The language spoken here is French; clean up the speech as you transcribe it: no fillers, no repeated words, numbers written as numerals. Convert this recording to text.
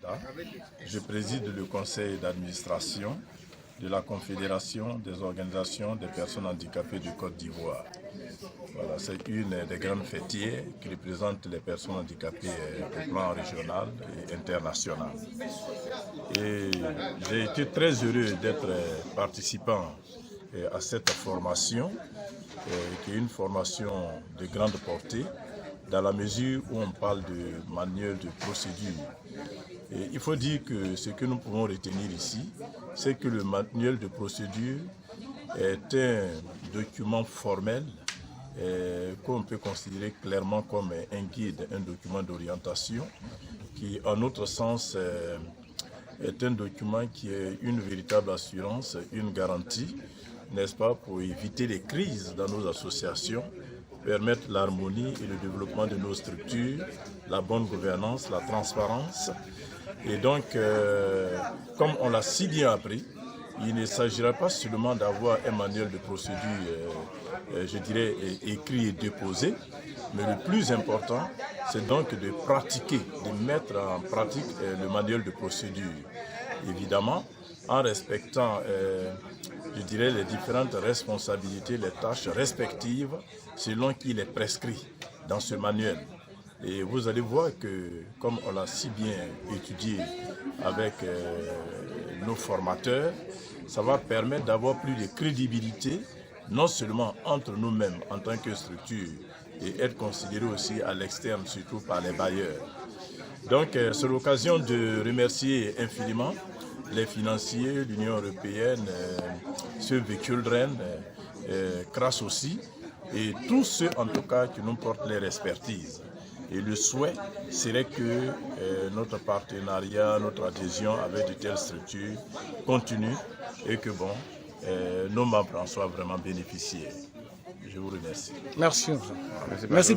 Keita. Je préside le conseil d'administration de la Confédération des organisations des personnes handicapées de Côte d'Ivoire. Voilà, c'est une des grandes fêtières qui représente les personnes handicapées au plan régional et international. Et j'ai été très heureux d'être participant à cette formation, qui est une formation de grande portée, dans la mesure où on parle de manuel de procédure. Et il faut dire que ce que nous pouvons retenir ici, c'est que le manuel de procédure est un document formel qu'on peut considérer clairement comme un guide, un document d'orientation, qui en notre sens est un document qui est une véritable assurance, une garantie, n'est-ce pas, pour éviter les crises dans nos associations, permettre l'harmonie et le développement de nos structures, la bonne gouvernance, la transparence. Et donc, comme on l'a si bien appris, il ne s'agira pas seulement d'avoir un manuel de procédure, je dirais, écrit et déposé, mais le plus important, c'est donc de pratiquer, de mettre en pratique le manuel de procédure. Évidemment, en respectant, je dirais, les différentes responsabilités, les tâches respectives, selon qu'il est prescrit dans ce manuel. Et vous allez voir que, comme on l'a si bien étudié avec nos formateurs, ça va permettre d'avoir plus de crédibilité, non seulement entre nous-mêmes en tant que structure, et être considéré aussi à l'externe, surtout par les bailleurs. Donc, c'est l'occasion de remercier infiniment les financiers, l'Union européenne, Save the Children, CRAS aussi, et tous ceux en tout cas qui nous portent leur expertise. Et le souhait serait que notre partenariat, notre adhésion avec de telles structures continue et que nos membres en soient vraiment bénéficiaires. Je vous remercie. Merci. Merci.